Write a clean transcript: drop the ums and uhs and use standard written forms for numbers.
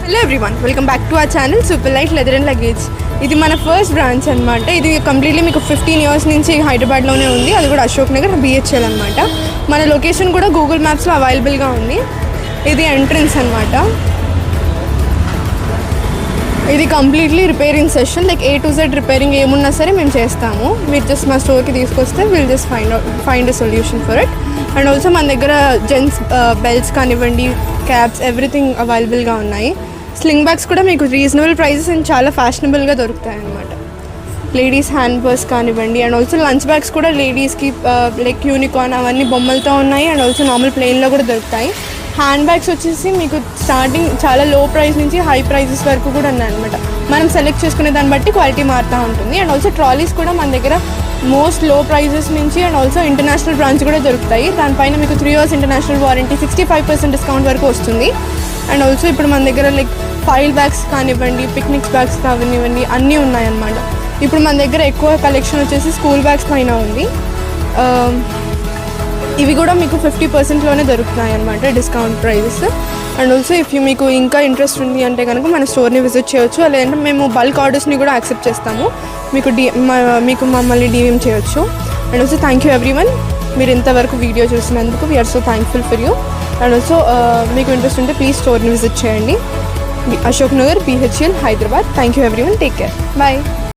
Hello everyone, welcome back to our channel super light leather and luggage. ఇది మన first branch అనమాట. ఇది completely మీకు 15 years నుంచి హైదరాబాద్లోనే ఉంది. అది కూడా అశోక్ నగర్ BHL అనమాట. మన లొకేషన్ కూడా గూగుల్ మ్యాప్స్లో అవైలబుల్గా ఉంది. ఇది ఎంట్రన్స్ అనమాట. ఇది completely repairing session, like A to Z repairing ఏమున్నా సరే మేము చేస్తాము. మీరు జస్ట్ మా స్టోర్కి తీసుకొస్తే will just find a solution for it. And also మన దగ్గర జెంట్స్ బెల్ట్స్ కానివ్వండి, క్యాప్స్, ఎవ్రీథింగ్ అవైలబుల్గా ఉన్నాయి. స్లింగ్ బ్యాగ్స్ కూడా మీకు రీజనబుల్ ప్రైజెస్ అండ్ చాలా ఫ్యాషనబుల్గా దొరుకుతాయి అన్నమాట. లేడీస్ హ్యాండ్ పర్స్ కానివ్వండి, అండ్ ఆల్సో లంచ్ బ్యాగ్స్ కూడా లేడీస్కి లైక్ యూనికార్న్ అవన్నీ బొమ్మలతో ఉన్నాయి. అండ్ ఆల్సో నార్మల్ ప్లెయిన్లో కూడా దొరుకుతాయి. హ్యాండ్ బ్యాగ్స్ వచ్చేసి మీకు స్టార్టింగ్ చాలా లో ప్రైస్ నుంచి హై ప్రైజెస్ వరకు కూడా ఉన్నాయి అనమాట. మనం సెలెక్ట్ చేసుకునే దాన్ని బట్టి క్వాలిటీ మారుతూ ఉంటుంది. అండ్ ఆల్సో ట్రాలీస్ కూడా మన దగ్గర మోస్ట్ లో ప్రైజెస్ నుంచి అండ్ ఆల్సో ఇంటర్నేషనల్ బ్రాంచ్ కూడా దొరుకుతాయి. దానిపైన మీకు 3 years ఇంటర్నేషనల్ వారంటీ, 65% డిస్కౌంట్ వరకు వస్తుంది. అండ్ ఆల్సో ఇప్పుడు మన దగ్గర లైక్ ఫైల్ బ్యాగ్స్ కానివ్వండి, పిక్నిక్స్ బ్యాగ్స్ కానివ్వండి, అన్నీ ఉన్నాయన్నమాట. ఇప్పుడు మన దగ్గర ఎక్కువ కలెక్షన్ వచ్చేసి స్కూల్ బ్యాగ్స్ పైన ఉంది. ఇవి కూడా మీకు 50%లోనే దొరుకుతున్నాయి అన్నమాట, డిస్కౌంట్ ప్రైజెస్. అండ్ ఆల్సో మీకు ఇంకా ఇంట్రెస్ట్ ఉంది అంటే కనుక మన స్టోర్ని విజిట్ చేయొచ్చు. లేదంటే మేము బల్క్ ఆర్డర్స్ని కూడా యాక్సెప్ట్ చేస్తాము. మీకు మమ్మల్ని DM చేయొచ్చు. And also thank you everyone, మీరు ఇంతవరకు వీడియో చూసినందుకు we're so thankful for you. And also మీకు ఇంట్రెస్ట్ ఉంటే ప్లీజ్ స్టోర్ని విజిట్ చేయండి. Ashok Nagar BHL Hyderabad. Thank you everyone, take care, bye.